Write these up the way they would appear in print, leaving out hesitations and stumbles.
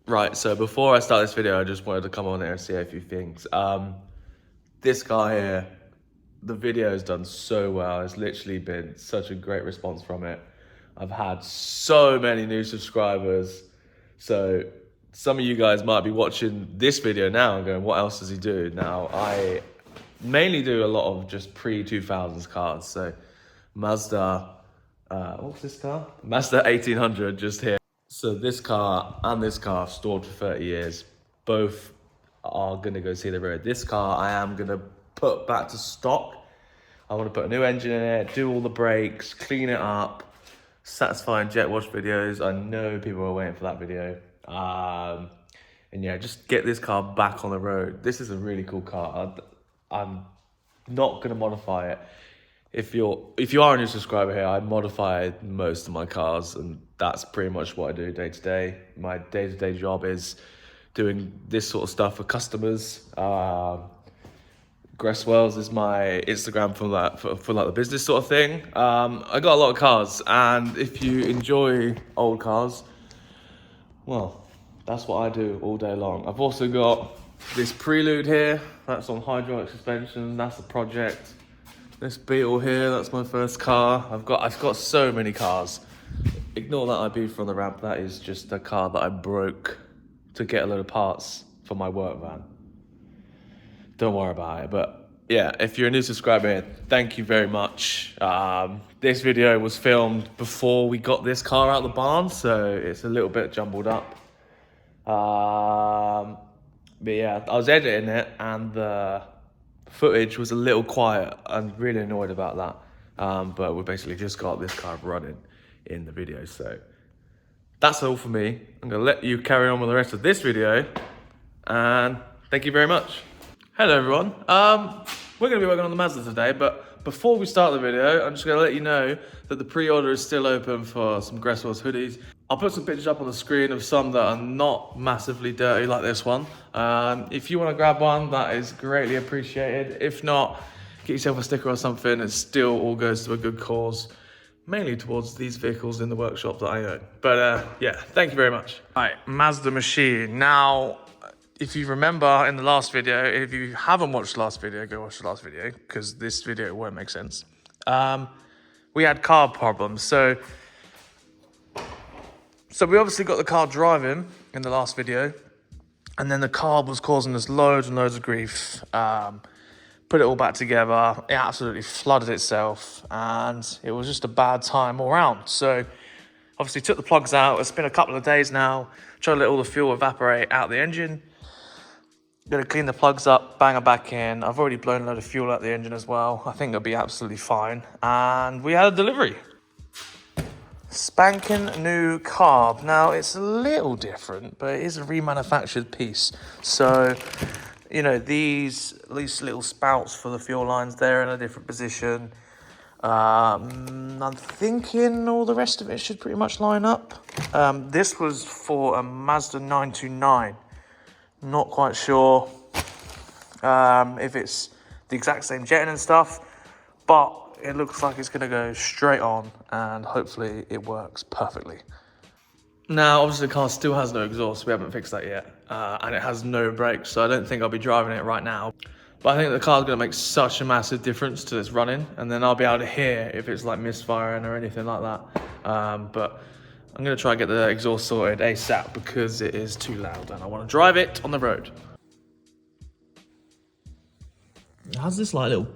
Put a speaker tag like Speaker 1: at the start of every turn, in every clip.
Speaker 1: Right, so before I start this video, I just wanted to come on here and say a few things. This car here, the video has done so well. It's literally been such a great response from it. I've had so many new subscribers. So some of you guys might be watching this video now and going, what else does he do? Now, I mainly do a lot of just pre-2000s cars. So Mazda, what's this car? Mazda 1800 just here. So this car and this car I've stored for 30 years. Both are gonna go see the road. This car I am gonna put back to stock. I wanna put a new engine in it, do all the brakes, clean it up, satisfying jet wash videos. I know people are waiting for that video. And yeah, just get this car back on the road. This is a really cool car. I'm not gonna modify it. If you are a new subscriber here, I modify most of my cars, and that's pretty much what I do day to day. My day-to-day job is doing this sort of stuff for customers. Gresswells is my Instagram for that, for like the business sort of thing. I got a lot of cars, and if you enjoy old cars, well, that's what I do all day long. I've also got this Prelude here. That's on hydraulic suspension. That's the project. This Beetle here, that's my first car. I've got so many cars. Ignore that I beat from the ramp. That is just a car that I broke to get a load of parts for my work van. Don't worry about it. But yeah, if you're a new subscriber here, thank you very much. This video was filmed before we got this car out of the barn, so it's a little bit jumbled up. But yeah, I was editing it and the footage was a little quiet. I'm really annoyed about that. But we basically just got this car running in the video. So that's all for me. I'm gonna let you carry on with the rest of this video. And thank you very much. Hello everyone. We're gonna be working on the Mazda today, but before we start the video, I'm just gonna let you know that the pre-order is still open for some Gresswells hoodies. I'll put some pictures up on the screen of some that are not massively dirty like this one. If you want to grab one, that is greatly appreciated. If not, get yourself a sticker or something. It still all goes to a good cause, mainly towards these vehicles in the workshop that I own. But yeah, thank you very much. All right, Mazda machine. Now, if you remember in the last video, if you haven't watched the last video, go watch the last video, because this video won't make sense. We had carb problems. So we obviously got the car driving in the last video, and then the carb was causing us loads and loads of grief. Put it all back together, it absolutely flooded itself, and it was just a bad time all around. So obviously took the plugs out. It's been a couple of days now, trying to let all the fuel evaporate out the engine. Gonna clean the plugs up, bang them back in. I've already blown a load of fuel out the engine as well. I think it'll be absolutely fine. And we had a delivery. Spanking new carb. Now, it's a little different, but it is a remanufactured piece. So, you know, these little spouts for the fuel lines, they're in a different position. I'm thinking all the rest of it should pretty much line up. This was for a Mazda 929. Not quite sure if it's the exact same jetting and stuff, but it looks like it's going to go straight on, and hopefully it works perfectly. Now, obviously the car still has no exhaust. We haven't fixed that yet. And it has no brakes, so I don't think I'll be driving it right now. But I think the car's going to make such a massive difference to this running, and then I'll be able to hear if it's like misfiring or anything like that. But I'm going to try and get the exhaust sorted ASAP because it is too loud and I want to drive it on the road. It has this like little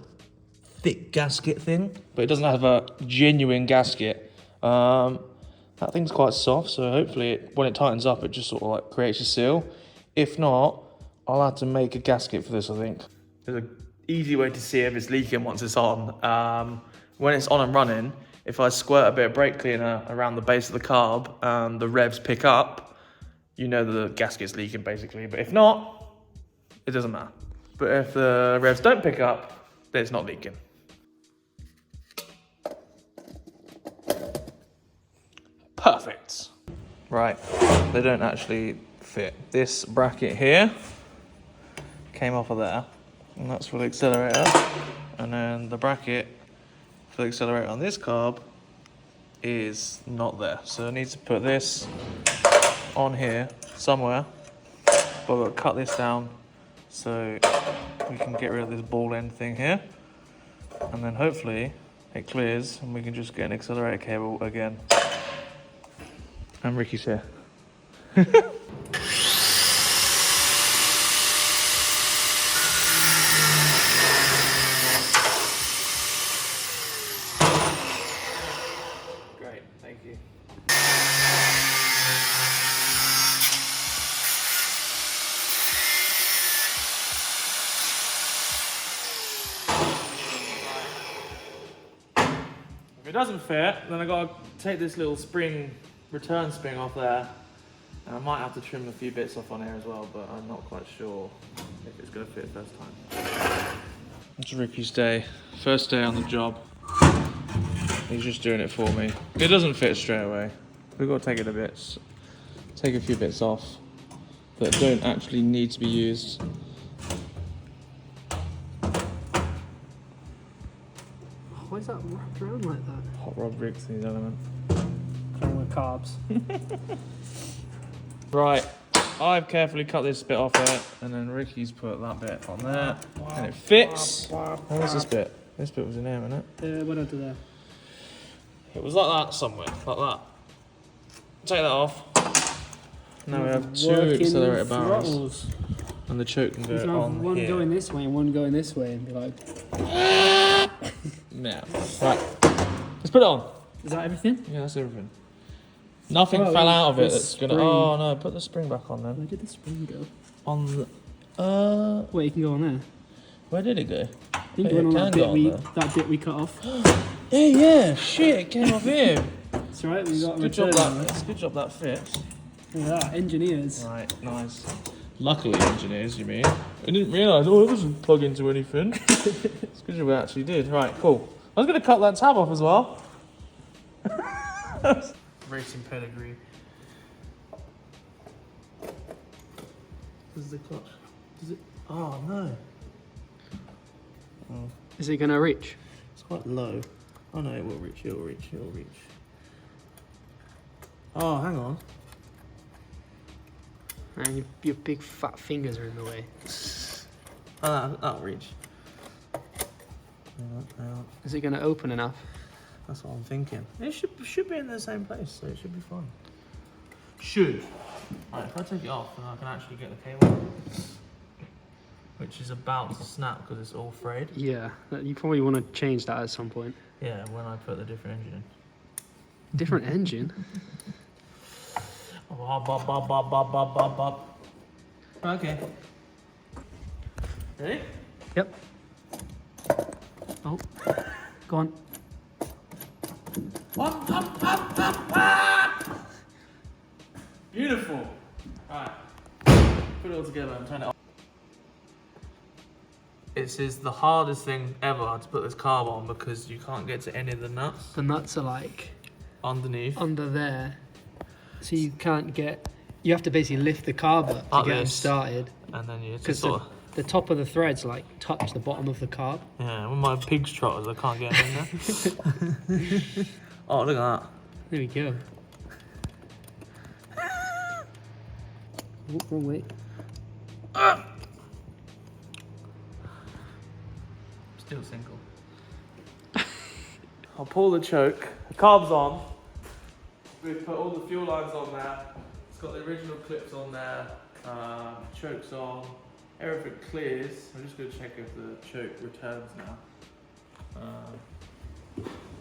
Speaker 1: thick gasket thing, but it doesn't have a genuine gasket. That thing's quite soft, so hopefully when it tightens up, it just sort of like creates a seal. If not, I'll have to make a gasket for this, I think. There's an easy way to see if it's leaking once it's on. When it's on and running, if I squirt a bit of brake cleaner around the base of the carb and the revs pick up, you know that the gasket's leaking basically. But if not, it doesn't matter. But if the revs don't pick up, then it's not leaking. Perfect. Right, they don't actually fit. This bracket here came off of there, and that's for the accelerator. And then the bracket for the accelerator on this carb is not there. So I need to put this on here somewhere, but we'll cut this down so we can get rid of this ball end thing here, and then hopefully it clears and we can just get an accelerator cable again. And Ricky's here. Great, thank you. If it doesn't fit, then I gotta take this little spring, return spring off there, and I might have to trim a few bits off on here as well, but I'm not quite sure if it's gonna fit first time. It's Ricky's day, first day on the job. He's just doing it for me. It doesn't fit straight away. We've got to take it to bits, take a few bits off that don't actually need to be used.
Speaker 2: Why is that wrapped around like that?
Speaker 1: Hot rod rigs in his element.
Speaker 2: Playing with carbs.
Speaker 1: Right, I've carefully cut this bit off there, and then Ricky's put that bit on there, and it fits. Where's this bit? This bit was in there, wasn't it?
Speaker 2: What under there?
Speaker 1: It was like that somewhere, like that. Take that off. Now we have two accelerator barrels, and the choke can go on
Speaker 2: one
Speaker 1: here.
Speaker 2: going this way and one going this way, and be like.
Speaker 1: Now, right, let's put it on.
Speaker 2: Is that everything?
Speaker 1: Yeah, that's everything. Nothing fell out of it that's gonna.
Speaker 2: spring.
Speaker 1: Oh no, put the spring back on then.
Speaker 2: Where did the spring go?
Speaker 1: On the.
Speaker 2: Wait, you can go on there.
Speaker 1: Where did it go?
Speaker 2: I think it went on that bit we cut off.
Speaker 1: Yeah, shit, it came off here.
Speaker 2: That's right, we got a
Speaker 1: Good job
Speaker 2: return.
Speaker 1: that. Good job that fits.
Speaker 2: Look at that, engineers.
Speaker 1: Right, nice. Luckily, engineers, you mean? I didn't realise. Oh, it doesn't plug into anything. It's good job we actually did. Right, cool. I was going to cut that tab off as well. Racing pedigree. This is the clutch. Does it? Oh no. Oh,
Speaker 2: Is it going to reach?
Speaker 1: it's quite low. Oh no, it will reach. It'll reach. It'll reach. Oh, hang on.
Speaker 2: And your big fat fingers are in the way.
Speaker 1: Oh, that'll reach. Hang on.
Speaker 2: Is it going to open enough?
Speaker 1: That's what I'm thinking. It should be in the same place, so it should be fine. Should. Right, if I take it off, then I can actually get the cable, which is about to snap because it's all frayed.
Speaker 2: Yeah, you probably want to change that at some point.
Speaker 1: Yeah, when I put the different engine in.
Speaker 2: Different engine?
Speaker 1: Okay. Ready?
Speaker 2: Yep. Oh, go on.
Speaker 1: Beautiful. Alright. Put it all together and turn it off. This is the hardest thing ever to put this carb on because you can't get to any of the nuts.
Speaker 2: The nuts are like
Speaker 1: Underneath.
Speaker 2: under there, so you can't get. You have to basically lift the carb up to
Speaker 1: Like
Speaker 2: get them
Speaker 1: this.
Speaker 2: started.
Speaker 1: And then you just
Speaker 2: Because
Speaker 1: sort of...
Speaker 2: the top of the threads like touch the bottom of the carb.
Speaker 1: Yeah, with my pig's trotters, I can't get them in there. Oh, look at that.
Speaker 2: There we go. Oh, wrong way.
Speaker 1: Still single. I'll pull the choke. The carb's on. We've put all the fuel lines on there. It's got the original clips on there. Choke's on. Everything clears. I'm just going to check if the choke returns now.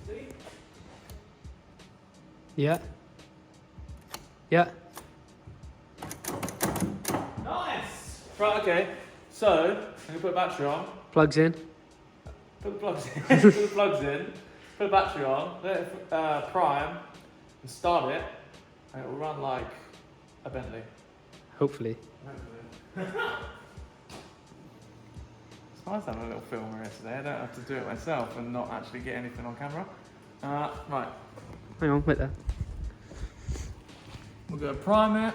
Speaker 1: See?
Speaker 2: Yeah. Yeah.
Speaker 1: Nice! Right, okay. So, I'm going to put a battery on.
Speaker 2: Plugs in.
Speaker 1: Put the plugs in. Put the plugs in. Put a battery on. Let it prime. And start it. And it will run like a Bentley.
Speaker 2: Hopefully.
Speaker 1: It's nice having a little filmer here today. I don't have to do it myself and not actually get anything on camera. Right.
Speaker 2: Hang on, wait there.
Speaker 1: We're going to prime it.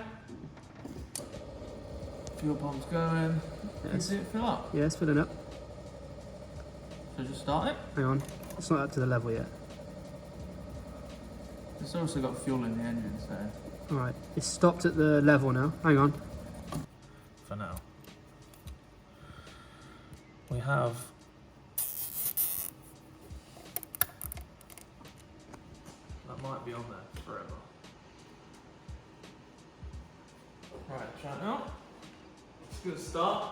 Speaker 1: Fuel pump's going. Can you see it fill up?
Speaker 2: Yeah, it's filling up.
Speaker 1: So just start it.
Speaker 2: Hang on. It's not up to the level yet.
Speaker 1: It's also got fuel in the engine, so...
Speaker 2: Right, it's stopped at the level now. Hang on.
Speaker 3: For now. We have that might be on there forever. Right, try it out. It's a good start.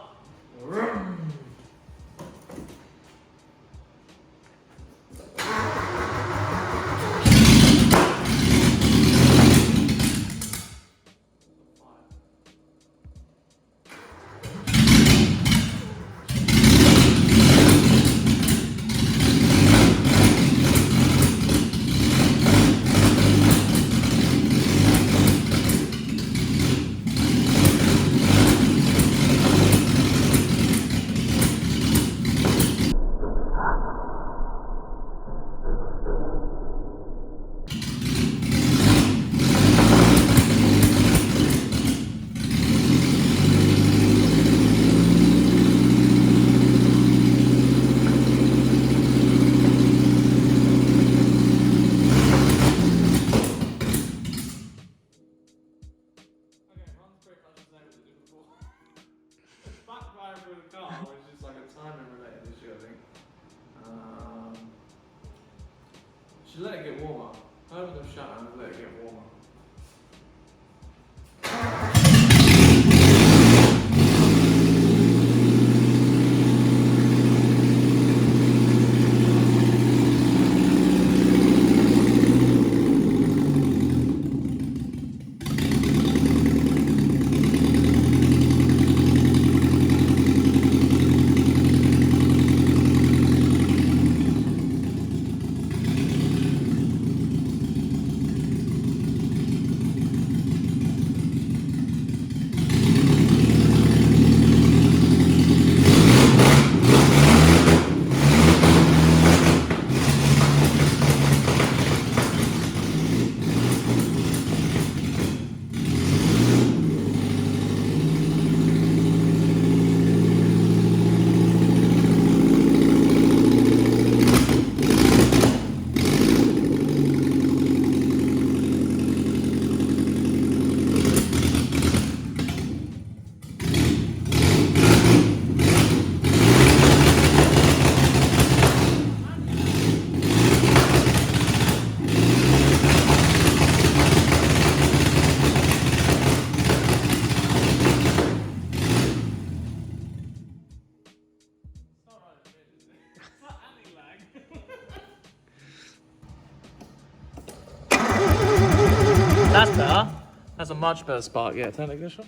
Speaker 3: Should let it get warmer. Open the shutter and let it get warmer. That's better. That's a much better spark. Yeah, turn the ignition.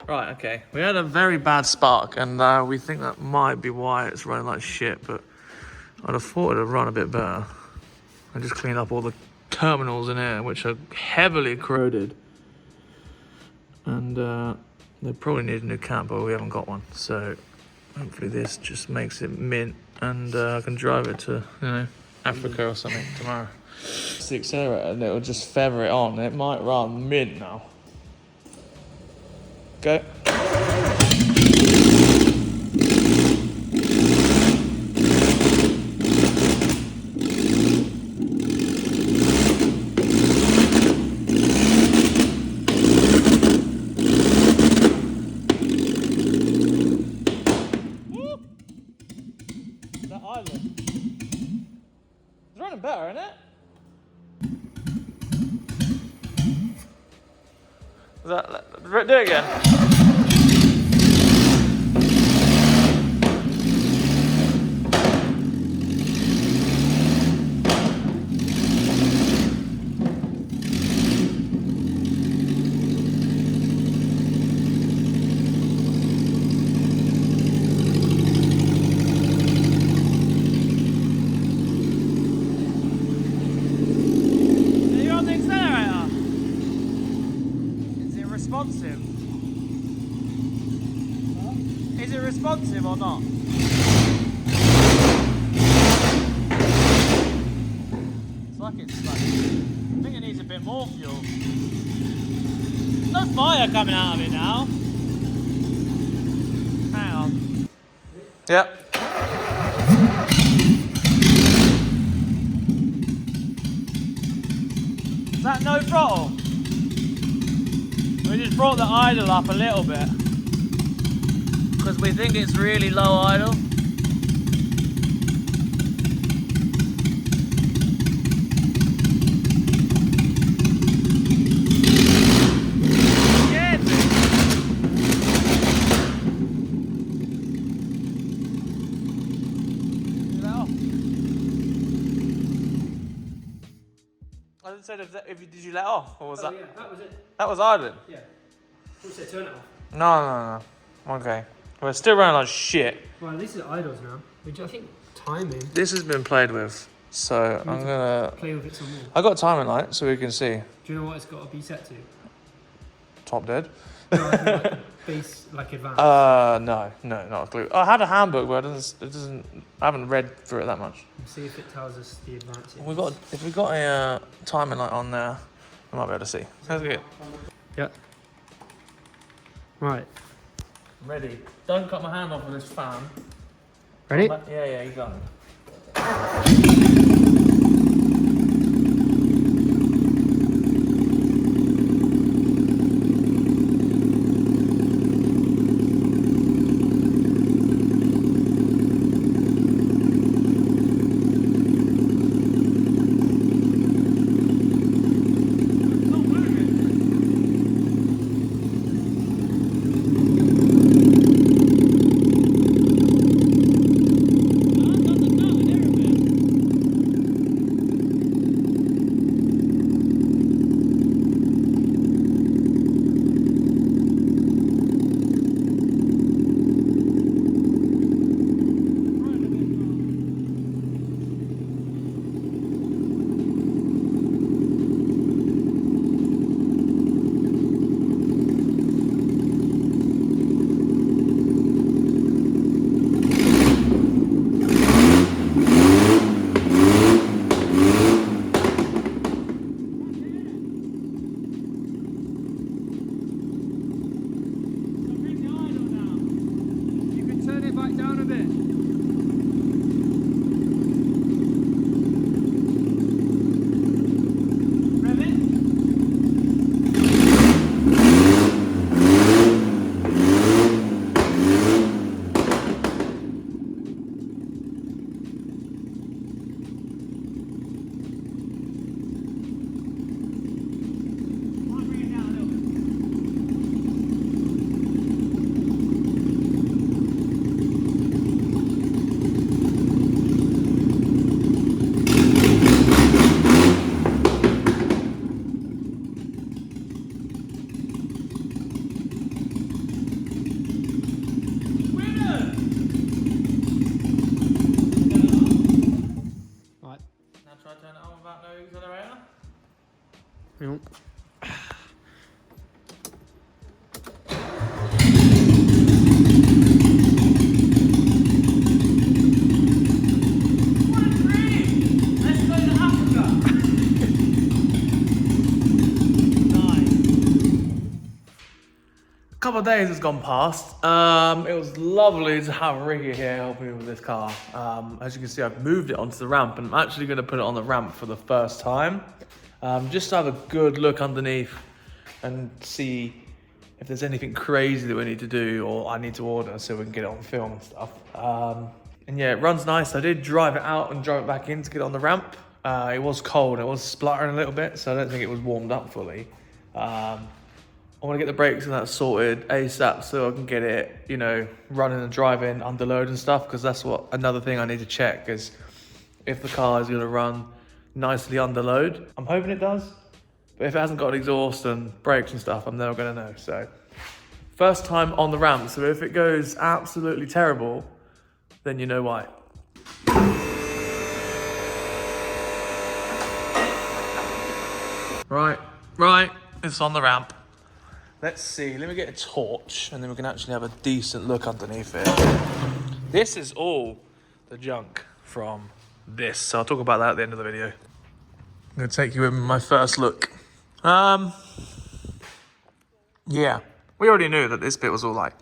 Speaker 3: Right, okay. We had a very bad spark, and we think that might be why it's running like shit, but I'd have thought it'd have run a bit better. I just cleaned up all the terminals in here, which are heavily corroded. And they probably need a new cap, but we haven't got one. So hopefully this just makes it mint, and I can drive it to, you know, Africa or something tomorrow. It's the accelerator, and it'll just feather it on. It might run mint now. Go. That island. It's running better, isn't it? Do it again. Are you on the accelerator? Is it responsive? Is it responsive or not? It's like I think it needs a bit more fuel. No fire coming out of it now. Hang on. Yep. Is that no throttle? We just brought the idle up a little bit because we think it's really low idle. I didn't say did you let off, or was that?
Speaker 2: Yeah, that was it.
Speaker 3: That was idling.
Speaker 2: Yeah. What said turn it off?
Speaker 3: No. Okay. We're still running like shit.
Speaker 2: Well, this is idles now. Which I think timing.
Speaker 3: This has been played with, so I'm gonna
Speaker 2: play with it some more.
Speaker 3: I got timing light so we can see.
Speaker 2: Do you know what it's got to be set to?
Speaker 3: Top dead.
Speaker 2: No, I think like base, like advanced.
Speaker 3: No, not a clue. I had a handbook, but it doesn't. I haven't read through it that much.
Speaker 2: Let's see if it tells us the advanced.
Speaker 3: If we got a timing light on there, I might be able to see. Sounds good.
Speaker 2: Yeah. Right.
Speaker 3: Ready. Don't cut my hand off with this fan.
Speaker 2: Ready?
Speaker 3: Yeah, you got it.
Speaker 2: Hang on.
Speaker 1: A couple of days has gone past. It was lovely to have Ricky here helping me with this car. As you can see, I've moved it onto the ramp, and I'm actually going to put it on the ramp for the first time, just to have a good look underneath and see if there's anything crazy that we need to do or I need to order so we can get it on film and stuff. And yeah, it runs nice. I did drive it out and drive it back in to get it on the ramp. It was cold, it was spluttering a little bit, so I don't think it was warmed up fully. I want to get the brakes and that sorted ASAP so I can get it, you know, running and driving under load and stuff, because that's what another thing I need to check is if the car is going to run nicely under load. I'm hoping it does, but if it hasn't got an exhaust and brakes and stuff, I'm never going to know. So first time on the ramp, so if it goes absolutely terrible, then you know why. Right, it's on the ramp. Let's see, let me get a torch and then we can actually have a decent look underneath it. This is all the junk from this, so I'll talk about that at the end of the video. I'm gonna take you in my first look. Yeah, we already knew that this bit was all like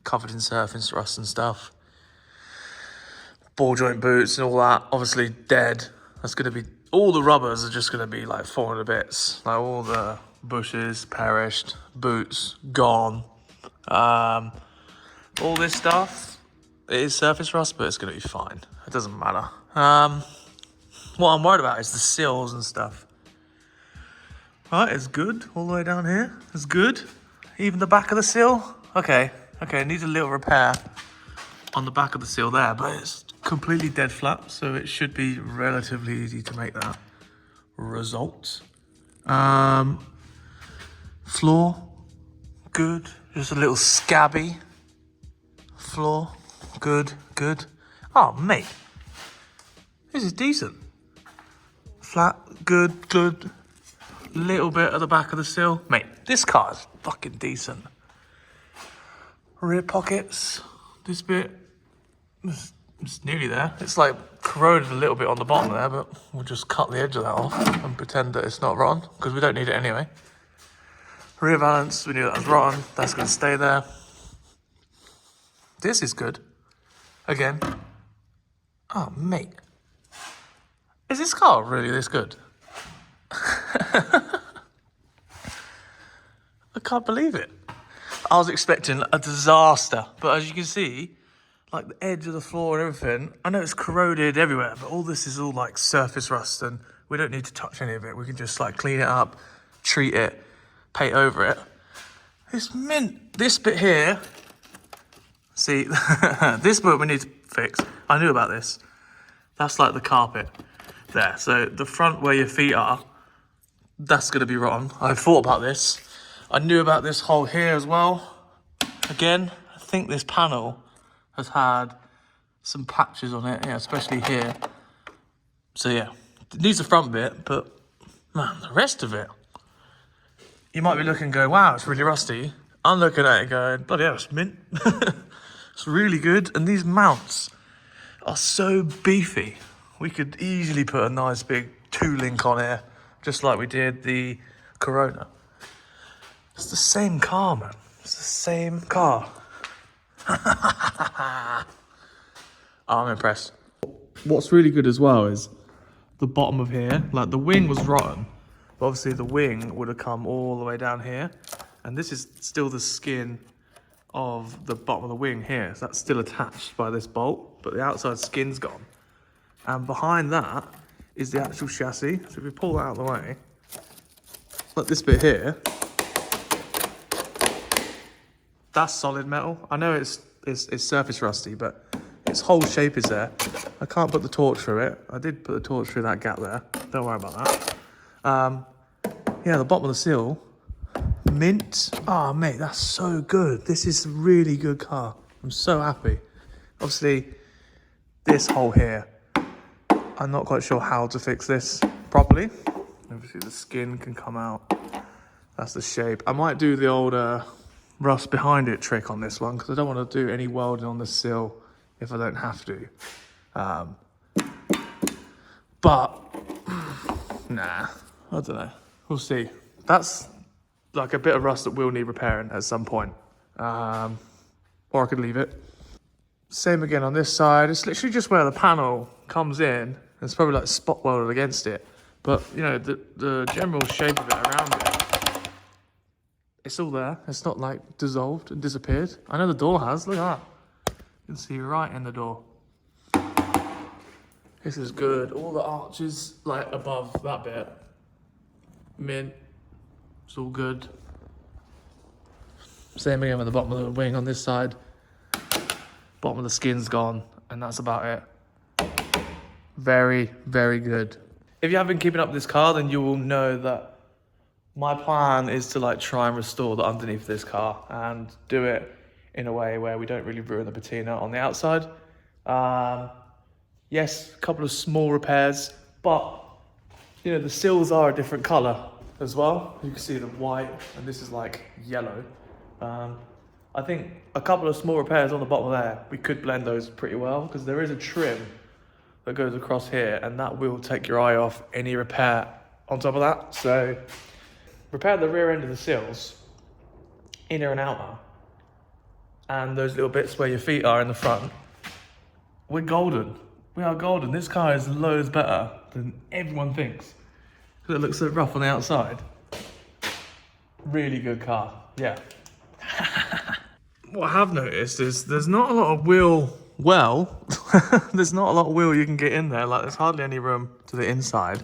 Speaker 1: covered in surfing rust and stuff. Ball joint boots and all that, obviously dead. That's gonna be, all the rubbers are just gonna be like falling to bits. Like all the
Speaker 3: bushes, perished, boots, gone. All this stuff, it is surface rust, but it's going to be fine. It doesn't matter. What I'm worried about is the sills and stuff. Right, it's good. All the way down here, it's good. Even the back of the sill, okay, it needs a little repair on the back of the sill there, but it's completely dead flat, so it should be relatively easy to make that result. Floor, good. Just a little scabby floor, good. Oh, mate, this is decent. Flat, good. Little bit at the back of the sill. Mate, this car is fucking decent. Rear pockets, this bit, it's nearly there. It's like corroded a little bit on the bottom there, but we'll just cut the edge of that off and pretend that it's not rotten, because we don't need it anyway. Rear valance, we knew that was rotten. That's going to stay there. This is good. Again. Oh, mate. Is this car really this good? I can't believe it. I was expecting a disaster, but as you can see, like the edge of the floor and everything, I know it's corroded everywhere, but all this is all like surface rust, and we don't need to touch any of it. We can just like clean it up, treat it, paint over it. It's mint. This bit here, see, this bit we need to fix. I knew about this. That's like the carpet there. So the front where your feet are, that's going to be rotten. I thought about this. I knew about this hole here as well. Again, I think this panel has had some patches on it, yeah, especially here. So yeah, it needs the front bit, but man, the rest of it, you might be looking and go, wow, it's really rusty. I'm looking at it going, bloody hell, it's mint. It's really good. And these mounts are so beefy. We could easily put a nice big 2-link on here, just like we did the Corona. It's the same car, man. It's the same car. Oh, I'm impressed. What's really good as well is the bottom of here. Like the wing was rotten, but obviously the wing would have come all the way down here. And this is still the skin of the bottom of the wing here. So that's still attached by this bolt, but the outside skin's gone. And behind that is the actual chassis. So if we pull that out of the way, like this bit here, that's solid metal. I know it's surface rusty, but its whole shape is there. I can't put the torch through it. I did put the torch through that gap there. Don't worry about that. Yeah, the bottom of the seal, mint. Oh, mate, that's so good. This is a really good car. I'm so happy. Obviously, this hole here, I'm not quite sure how to fix this properly. Obviously, the skin can come out. That's the shape. I might do the old rust behind it trick on this one, because I don't want to do any welding on the sill if I don't have to. But nah, I don't know. We'll see. That's like a bit of rust that will need repairing at some point. Or I could leave it. Same again on this side. It's literally just where the panel comes in. It's probably like spot welded against it. But you know, the general shape of it around it, it's all there. It's not like dissolved and disappeared. I know the door has. Look at that. You can see right in the door. This is good. All the arches like above that bit, mint. It's all good. Same again with the bottom of the wing on this side. Bottom of the skin's gone, and that's about it. Very, very good. If you have been keeping up with this car, then you will know that my plan is to like try and restore the underneath of this car and do it in a way where we don't really ruin the patina on the outside. Yes, a couple of small repairs, but you know, the sills are a different color as well. You can see the white, and this is like yellow. I think a couple of small repairs on the bottom of there, we could blend those pretty well, because there is a trim that goes across here, and that will take your eye off any repair on top of that. So repair the rear end of the sills, inner and outer, and those little bits where your feet are in the front. We're golden. We are golden. This car is loads better than everyone thinks, because it looks so rough on the outside.
Speaker 1: Really good car. Yeah.
Speaker 3: What I have noticed is there's not a lot of wheel, there's not a lot of wheel you can get in there. Like, there's hardly any room to the inside,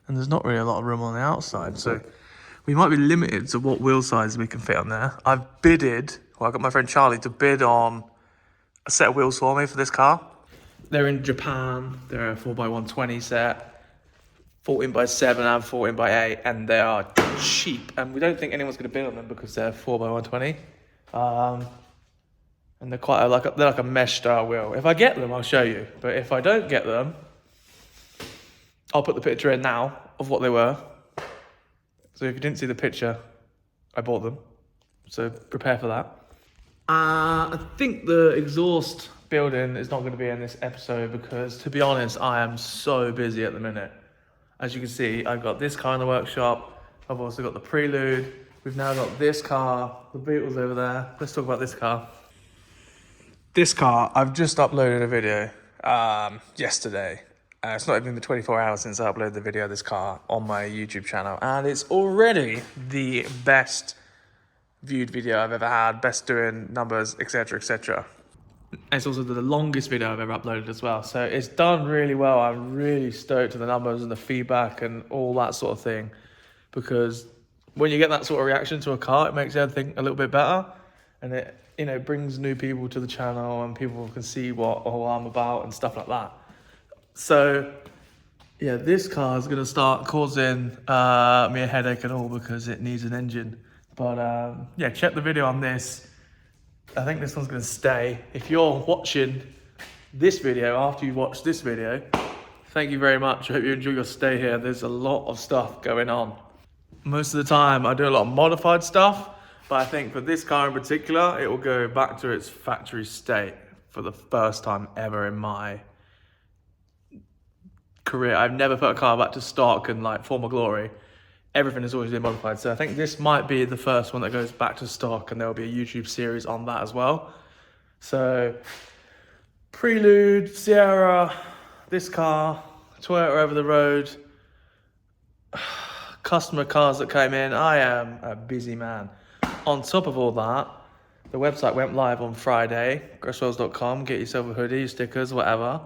Speaker 3: and there's not really a lot of room on the outside. So we might be limited to what wheel size we can fit on there. I got my friend Charlie to bid on a set of wheels for me for this car. They're in Japan. They're a 4x120 set, 14x7 and 14x8, and they are cheap. And we don't think anyone's going to bid on them because they're 4x120. And they're they're like a mesh style wheel. If I get them, I'll show you. But if I don't get them, I'll put the picture in now of what they were. So if you didn't see the picture, I bought them. So prepare for that. I think the exhaust building is not going to be in this episode because, to be honest, I am so busy at the minute. As you can see, I've got this car in the workshop. I've also got the Prelude. We've now got this car, the Beetle's over there. Let's talk about this car. This car, I've just uploaded a video yesterday. It's not even been 24 hours since I uploaded the video of this car on my YouTube channel. And it's already the best viewed video I've ever had, best doing numbers, etc, etc. It's also the longest video I've ever uploaded as well. So it's done really well. I'm really stoked with the numbers and the feedback and all that sort of thing. Because when you get that sort of reaction to a car, it makes everything a little bit better. And it, brings new people to the channel and people can see what I'm about and stuff like that. So, yeah, this car is going to start causing me a headache and all because it needs an engine. But, yeah, check the video on this. I think this one's going to stay. If you're watching this video after you watch this video, thank you very much. I hope you enjoy your stay here. There's a lot of stuff going on. Most of the time, I do a lot of modified stuff. But I think for this car in particular, it will go back to its factory state for the first time ever in my career. I've never put a car back to stock and like former glory. Everything has always been modified. So I think this might be the first one that goes back to stock, and there will be a YouTube series on that as well. So Prelude, Sierra, this car, Toyota over the road, customer cars that came in. I am a busy man. On top of all that, the website went live on Friday, grosswells.com. Get yourself a hoodie, stickers, whatever.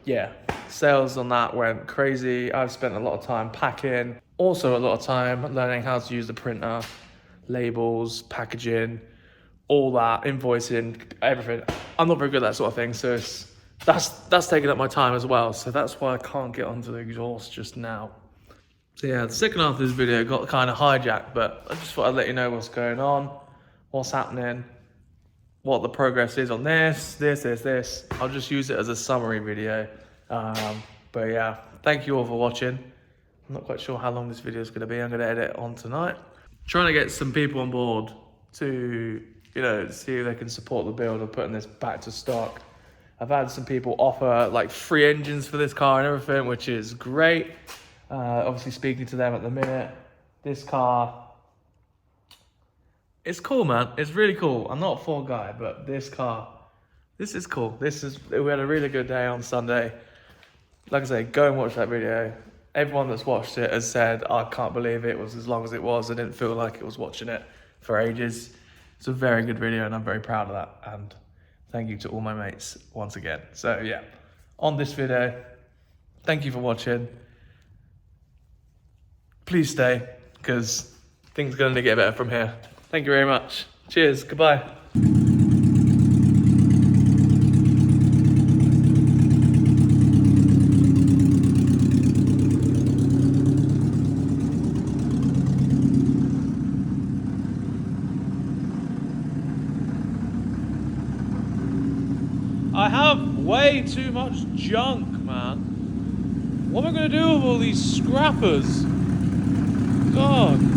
Speaker 3: Yeah, sales on that went crazy. I've spent a lot of time packing. Also a lot of time learning how to use the printer, labels, packaging, all that, invoicing, everything. I'm not very good at that sort of thing, so that's taking up my time as well. So that's why I can't get onto the exhaust just now. So yeah, the second half of this video got kind of hijacked, but I just thought I'd let you know what's going on, what's happening, what the progress is on this. I'll just use it as a summary video. But yeah, thank you all for watching. I'm not quite sure how long this video is going to be. I'm going to edit it on tonight. Trying to get some people on board to, see if they can support the build of putting this back to stock. I've had some people offer like free engines for this car and everything, which is great. Obviously speaking to them at the minute. This car, it's cool, man. It's really cool. I'm not a Ford guy, but this car, this is cool. We had a really good day on Sunday. Like I say, go and watch that video. Everyone that's watched it has said, I can't believe it was as long as it was. I didn't feel like it was watching it for ages. It's a very good video and I'm very proud of that. And thank you to all my mates once again. So yeah, on this video, thank you for watching. Please stay, because things are going to get better from here. Thank you very much. Cheers. Goodbye. I have way too much junk, man. What am I going to do with all these scrappers? God.